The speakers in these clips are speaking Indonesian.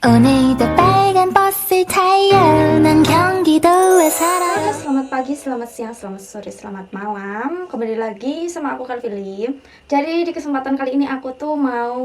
오늘도 빨간 버스 타요. 난 경기도에 살아. Halo, selamat pagi, selamat siang, selamat sore, selamat malam. Kembali lagi sama aku Kalvili. Jadi di kesempatan kali ini aku tuh mau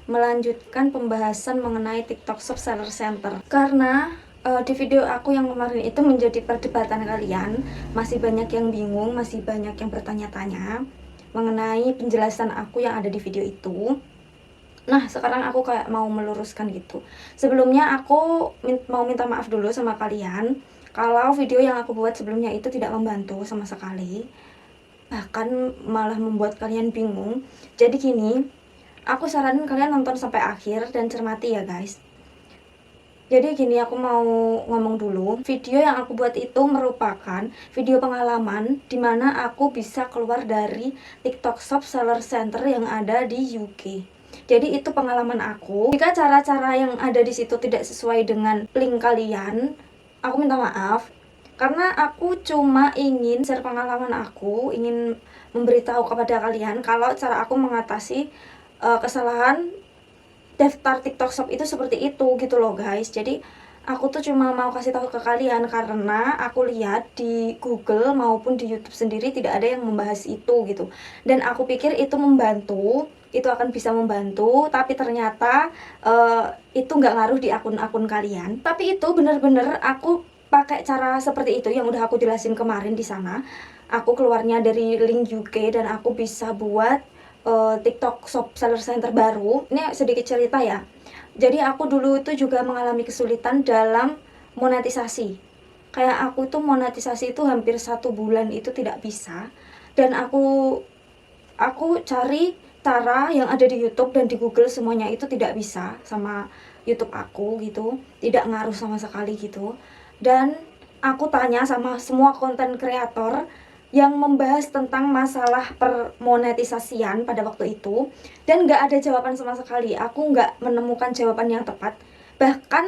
melanjutkan pembahasan mengenai TikTok Shop Seller Center. Karena di video aku yang kemarin itu menjadi perdebatan kalian, masih banyak yang bingung, masih banyak yang bertanya-tanya mengenai penjelasan aku yang ada di video itu. Nah, sekarang aku kayak mau meluruskan gitu. Sebelumnya aku mau minta maaf dulu sama kalian kalau video yang aku buat sebelumnya itu tidak membantu sama sekali, bahkan malah membuat kalian bingung. Jadi gini, aku saranin kalian nonton sampai akhir dan cermati ya guys. Jadi gini, aku mau ngomong dulu. Video yang aku buat itu merupakan video pengalaman dimana aku bisa keluar dari TikTok Shop Seller Center yang ada di UK. Jadi itu pengalaman aku. Jika cara-cara yang ada di situ tidak sesuai dengan link kalian, aku minta maaf. Karena aku cuma ingin share pengalaman aku, ingin memberitahu kepada kalian kalau cara aku mengatasi kesalahan daftar TikTok Shop itu seperti itu gitu loh guys. Jadi aku tuh cuma mau kasih tahu ke kalian karena aku lihat di Google maupun di YouTube sendiri tidak ada yang membahas itu gitu. Dan aku pikir itu membantu, itu akan bisa membantu, tapi ternyata itu nggak ngaruh di akun-akun kalian. Tapi itu bener-bener aku pakai cara seperti itu yang udah aku jelasin kemarin di sana. Aku keluarnya dari link UK dan aku bisa buat TikTok Shop Seller Center baru. Ini sedikit cerita ya. Jadi aku dulu itu juga mengalami kesulitan dalam monetisasi. Kayak aku tuh monetisasi itu hampir 1 bulan itu tidak bisa. Dan aku cari cara yang ada di YouTube dan di Google semuanya itu tidak bisa sama YouTube aku gitu. Tidak ngaruh sama sekali gitu. Dan aku tanya sama semua konten kreator yang membahas tentang masalah permonetisasian pada waktu itu, dan nggak ada jawaban sama sekali. Aku nggak menemukan jawaban yang tepat. Bahkan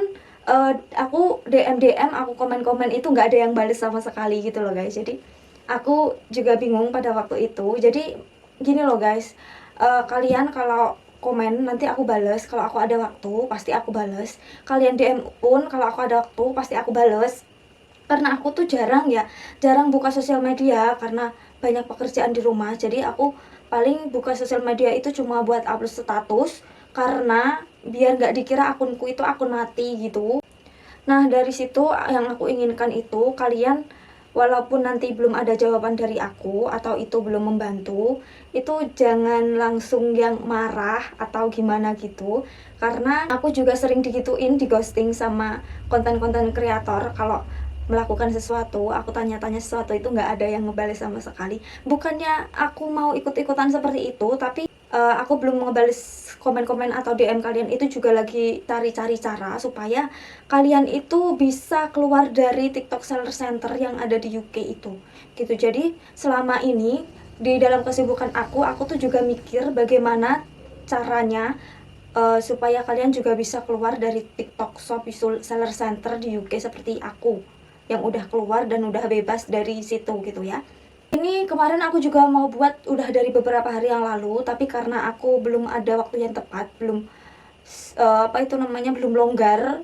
aku DM, aku komen-komen itu nggak ada yang balas sama sekali gitu loh guys. Jadi aku juga bingung pada waktu itu. Jadi gini loh guys, kalian kalau komen nanti aku bales, kalau aku ada waktu pasti aku bales. Kalian DM pun kalau aku ada waktu pasti aku bales. Karena aku tuh jarang buka sosial media karena banyak pekerjaan di rumah. Jadi aku paling buka sosial media itu cuma buat upload status, karena biar nggak dikira akunku itu akun mati gitu. Nah, dari situ yang aku inginkan itu kalian, walaupun nanti belum ada jawaban dari aku atau itu belum membantu, itu jangan langsung yang marah atau gimana gitu. Karena aku juga sering digituin, di ghosting sama konten-konten kreator. Kalau melakukan sesuatu, aku tanya-tanya sesuatu itu nggak ada yang ngebales sama sekali. Bukannya aku mau ikut-ikutan seperti itu, tapi aku belum ngebales komen-komen atau DM kalian. Itu juga lagi cari-cari cara supaya kalian itu bisa keluar dari TikTok Seller Center yang ada di UK itu gitu. Jadi selama ini di dalam kesibukan aku tuh juga mikir bagaimana caranya supaya kalian juga bisa keluar dari TikTok Shop Seller Center di UK seperti aku yang udah keluar dan udah bebas dari situ gitu ya. Ini kemarin aku juga mau buat udah dari beberapa hari yang lalu, tapi karena aku belum ada waktu yang tepat, belum belum longgar,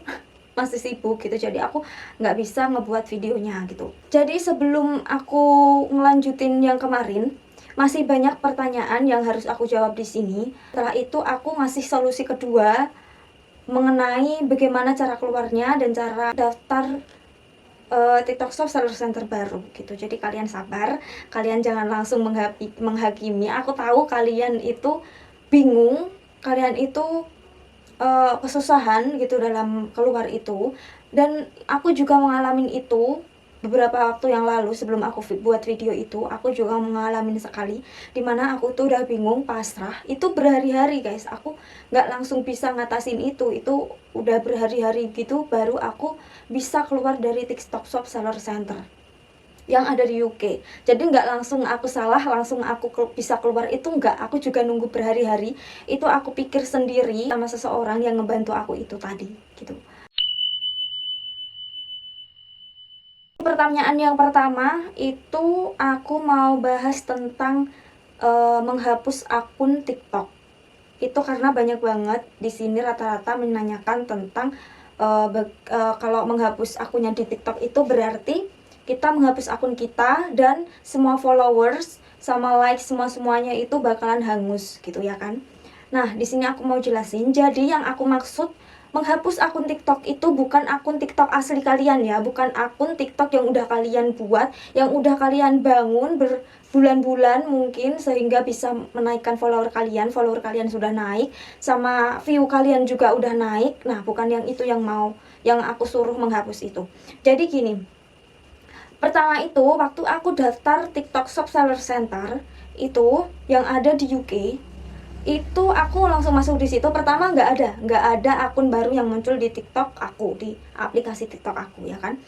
masih sibuk gitu, jadi aku nggak bisa ngebuat videonya gitu. Jadi sebelum aku ngelanjutin yang kemarin, masih banyak pertanyaan yang harus aku jawab di sini. Setelah itu aku ngasih solusi kedua mengenai bagaimana cara keluarnya dan cara daftar TikTok Shop Seller Center baru gitu. Jadi kalian sabar, kalian jangan langsung menghakimi. Aku tahu kalian itu bingung, kalian itu kesusahan gitu dalam keluar itu, dan aku juga mengalami itu beberapa waktu yang lalu. Sebelum aku buat video itu, aku juga mengalami sekali dimana aku tuh udah bingung, pasrah. Itu berhari-hari guys, aku nggak langsung bisa ngatasin itu udah berhari-hari gitu baru aku bisa keluar dari TikTok Shop Seller Center yang ada di UK. Jadi nggak langsung aku salah, langsung aku bisa keluar, itu nggak. Aku juga nunggu berhari-hari. Itu aku pikir sendiri sama seseorang yang ngebantu aku itu tadi gitu. Pertanyaan yang pertama itu aku mau bahas tentang menghapus akun TikTok. Itu karena banyak banget di sini rata-rata menanyakan tentang kalau menghapus akunnya di TikTok itu berarti kita menghapus akun kita dan semua followers sama like semuanya itu bakalan hangus gitu ya kan. Nah, di sini aku mau jelasin. Jadi yang aku maksud menghapus akun TikTok itu bukan akun TikTok asli kalian ya, bukan akun TikTok yang udah kalian buat, yang udah kalian bangun berbulan-bulan mungkin sehingga bisa menaikkan follower kalian sudah naik, sama view kalian juga udah naik. Nah, bukan yang itu yang aku suruh menghapus itu. Jadi gini, pertama itu waktu aku daftar TikTok Shop Seller Center itu yang ada di UK, itu aku langsung masuk di situ. Pertama nggak ada akun baru yang muncul di TikTok aku, di aplikasi TikTok aku ya kan.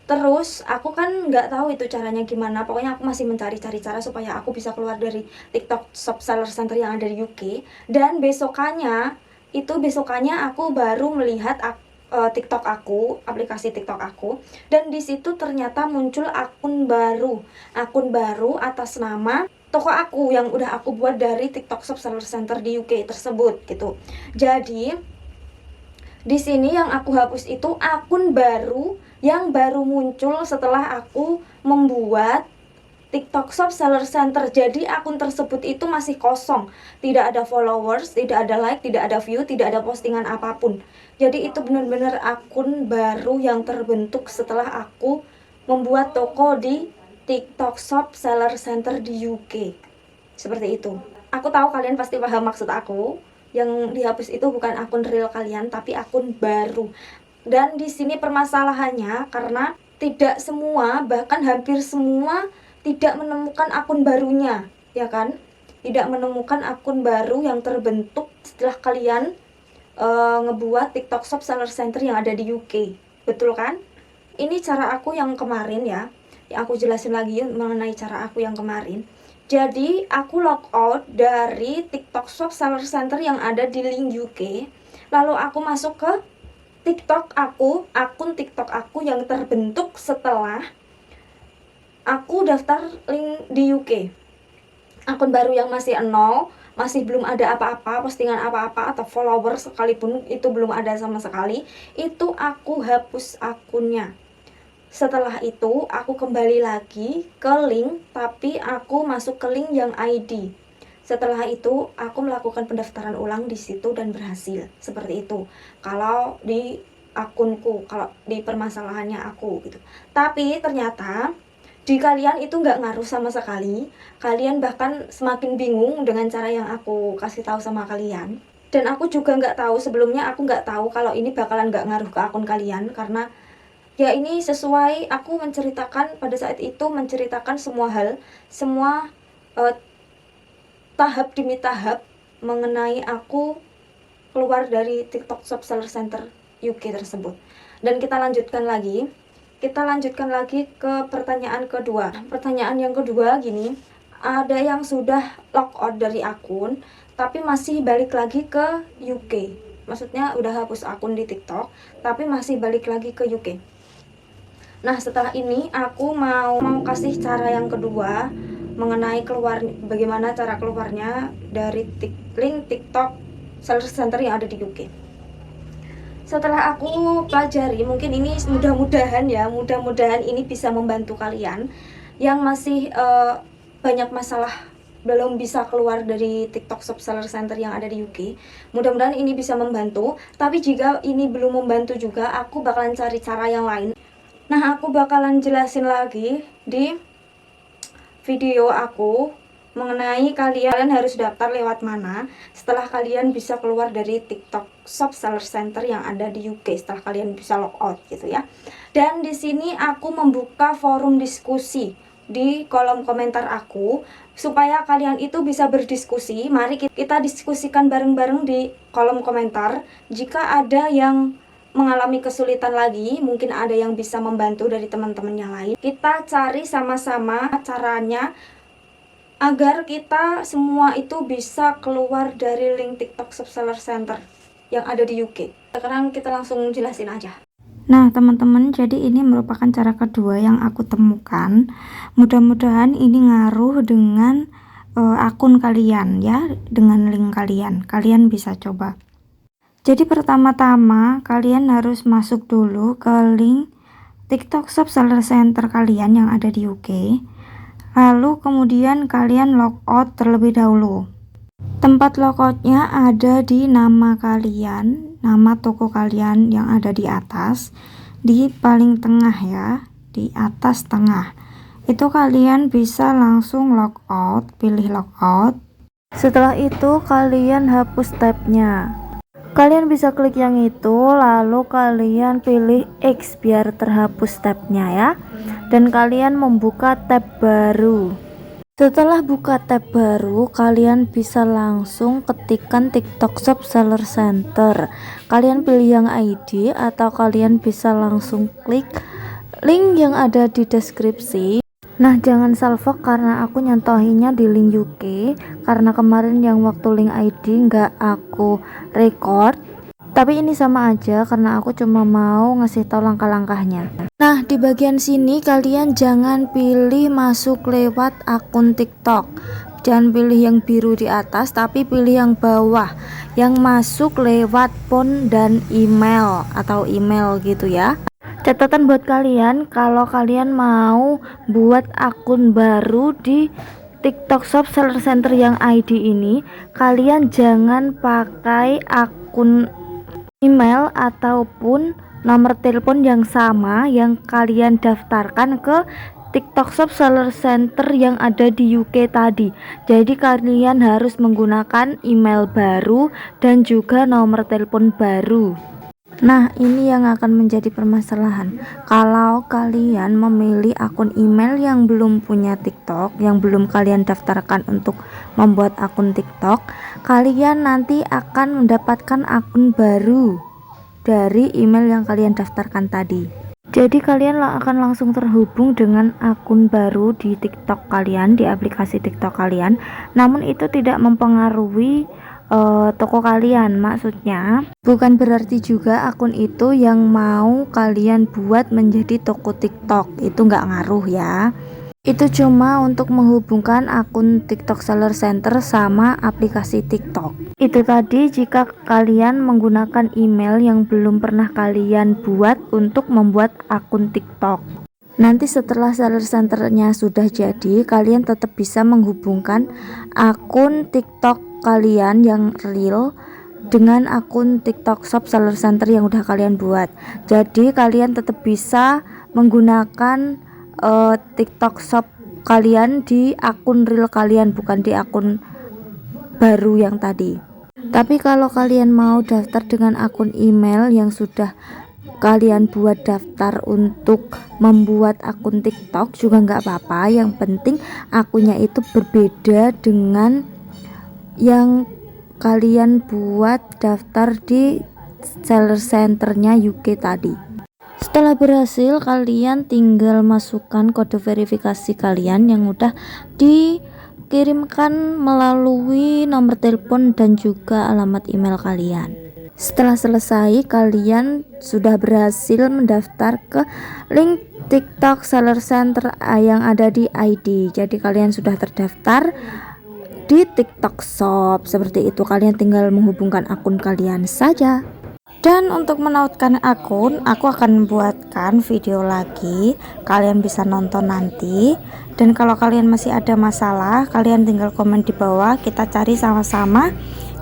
Terus aku kan nggak tahu itu caranya gimana, pokoknya aku masih mencari-cari cara supaya aku bisa keluar dari TikTok Shop Seller Center yang ada di UK. Dan besokannya aku baru melihat TikTok aku, aplikasi TikTok aku, dan di situ ternyata muncul akun baru atas nama toko aku yang udah aku buat dari TikTok Shop Seller Center di UK tersebut gitu. Jadi di sini yang aku hapus itu akun baru yang baru muncul setelah aku membuat TikTok Shop Seller Center. Jadi akun tersebut itu masih kosong, tidak ada followers, tidak ada like, tidak ada view, tidak ada postingan apapun. Jadi itu benar-benar akun baru yang terbentuk setelah aku membuat toko di TikTok Shop Seller Center di UK. Seperti itu. Aku tahu kalian pasti paham maksud aku. Yang dihapus itu bukan akun real kalian, tapi akun baru. Dan di sini permasalahannya karena tidak semua, bahkan hampir semua tidak menemukan akun barunya, ya kan? Tidak menemukan akun baru yang terbentuk setelah kalian ngebuat TikTok Shop Seller Center yang ada di UK. Betul kan? Ini cara aku yang kemarin ya. Yang aku jelasin lagi mengenai cara aku yang kemarin. Jadi aku logout dari TikTok Shop Seller Center yang ada di link UK. Lalu aku masuk ke TikTok aku, akun TikTok aku yang terbentuk setelah aku daftar link di UK. Akun baru yang masih nol, masih belum ada apa-apa, postingan apa-apa atau follower sekalipun itu belum ada sama sekali, itu aku hapus akunnya. Setelah itu aku kembali lagi ke link, tapi aku masuk ke link yang ID. Setelah itu aku melakukan pendaftaran ulang di situ dan berhasil. Seperti itu kalau di akunku, kalau di permasalahannya aku gitu. Tapi ternyata di kalian itu nggak ngaruh sama sekali. Kalian bahkan semakin bingung dengan cara yang aku kasih tahu sama kalian. Dan aku juga nggak tahu, sebelumnya aku nggak tahu kalau ini bakalan nggak ngaruh ke akun kalian. Karena ya ini sesuai aku menceritakan pada saat itu, menceritakan semua hal, semua tahap demi tahap mengenai aku keluar dari TikTok Shop Seller Center UK tersebut. Dan kita lanjutkan lagi ke pertanyaan kedua. Pertanyaan yang kedua gini, ada yang sudah logout dari akun tapi masih balik lagi ke UK. Maksudnya udah hapus akun di TikTok tapi masih balik lagi ke UK. Nah, setelah ini aku mau kasih cara yang kedua mengenai bagaimana cara keluarnya dari link TikTok Seller Center yang ada di UK. Setelah aku pelajari, mungkin ini mudah-mudahan ini bisa membantu kalian yang masih banyak masalah belum bisa keluar dari TikTok Shop Seller Center yang ada di UK. Mudah-mudahan ini bisa membantu. Tapi jika ini belum membantu juga, aku bakalan cari cara yang lain. Nah, aku bakalan jelasin lagi di video aku mengenai kalian harus daftar lewat mana setelah kalian bisa keluar dari TikTok Shop Seller Center yang ada di UK, setelah kalian bisa logout gitu ya. Dan di sini aku membuka forum diskusi di kolom komentar aku supaya kalian itu bisa berdiskusi. Mari kita diskusikan bareng-bareng di kolom komentar. Jika ada yang mengalami kesulitan lagi, mungkin ada yang bisa membantu dari teman-teman yang lain, kita cari sama-sama caranya agar kita semua itu bisa keluar dari link TikTok Shop Seller Center yang ada di UK. Sekarang kita langsung jelasin aja. Nah teman-teman, jadi ini merupakan cara kedua yang aku temukan. Mudah-mudahan ini ngaruh dengan akun kalian ya, dengan link kalian bisa coba. Jadi pertama-tama kalian harus masuk dulu ke link TikTok Shop Seller Center kalian yang ada di UK. Lalu kemudian kalian logout terlebih dahulu. Tempat logoutnya ada di nama kalian, nama toko kalian yang ada di atas, di paling tengah ya, di atas tengah. Itu kalian bisa langsung logout, pilih logout. Setelah itu kalian hapus tabnya. Kalian bisa klik yang itu, lalu kalian pilih X biar terhapus tabnya ya. Dan kalian membuka tab baru. Setelah buka tab baru, kalian bisa langsung ketikkan TikTok Shop Seller Center. Kalian pilih yang ID atau kalian bisa langsung klik link yang ada di deskripsi. Nah, jangan salfok karena aku nyontohinnya di link UK, karena kemarin yang waktu link ID nggak aku record. Tapi ini sama aja karena aku cuma mau ngasih tahu langkah-langkahnya. Nah, di bagian sini kalian jangan pilih masuk lewat akun TikTok. Jangan pilih yang biru di atas, tapi pilih yang bawah, yang masuk lewat phone dan email atau email gitu ya. Catatan buat kalian, kalau kalian mau buat akun baru di TikTok Shop Seller Center yang ID ini, kalian jangan pakai akun email ataupun nomor telepon yang sama yang kalian daftarkan ke TikTok Shop Seller Center yang ada di UK tadi. Jadi kalian harus menggunakan email baru dan juga nomor telepon baru. Nah, ini yang akan menjadi permasalahan. Kalau kalian memilih akun email yang belum punya TikTok, yang belum kalian daftarkan untuk membuat akun TikTok, kalian nanti akan mendapatkan akun baru dari email yang kalian daftarkan tadi. Jadi kalian akan langsung terhubung dengan akun baru di TikTok kalian, di aplikasi TikTok kalian. Namun itu tidak mempengaruhi toko kalian, maksudnya bukan berarti juga akun itu yang mau kalian buat menjadi toko TikTok, itu nggak ngaruh ya. Itu cuma untuk menghubungkan akun TikTok Seller Center sama aplikasi TikTok. Itu tadi jika kalian menggunakan email yang belum pernah kalian buat untuk membuat akun TikTok. Nanti setelah Seller Centernya sudah jadi, kalian tetap bisa menghubungkan akun TikTok kalian yang real dengan akun TikTok Shop Seller Center yang udah kalian buat. Jadi kalian tetap bisa menggunakan TikTok Shop kalian di akun real kalian, bukan di akun baru yang tadi. Tapi kalau kalian mau daftar dengan akun email yang sudah kalian buat daftar untuk membuat akun TikTok juga nggak apa-apa. Yang penting akunnya itu berbeda dengan yang kalian buat daftar di Seller Centernya UK tadi. Setelah berhasil, kalian tinggal masukkan kode verifikasi kalian yang udah dikirimkan melalui nomor telepon dan juga alamat email kalian. Setelah selesai, kalian sudah berhasil mendaftar ke link TikTok Seller Center yang ada di ID. Jadi kalian sudah terdaftar di TikTok Shop. Seperti itu, kalian tinggal menghubungkan akun kalian saja. Dan untuk menautkan akun, aku akan membuatkan video lagi, kalian bisa nonton nanti. Dan kalau kalian masih ada masalah, kalian tinggal komen di bawah, kita cari sama-sama,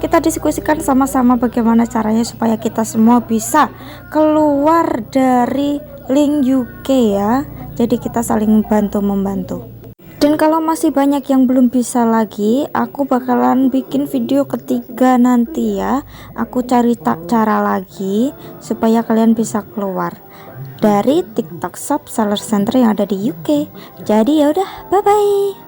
kita diskusikan sama-sama bagaimana caranya supaya kita semua bisa keluar dari link UK ya. Jadi kita saling bantu-membantu. Dan kalau masih banyak yang belum bisa lagi, aku bakalan bikin video ketiga nanti ya. Aku cari cara lagi supaya kalian bisa keluar dari TikTok Shop Seller Center yang ada di UK. Jadi ya udah, bye bye.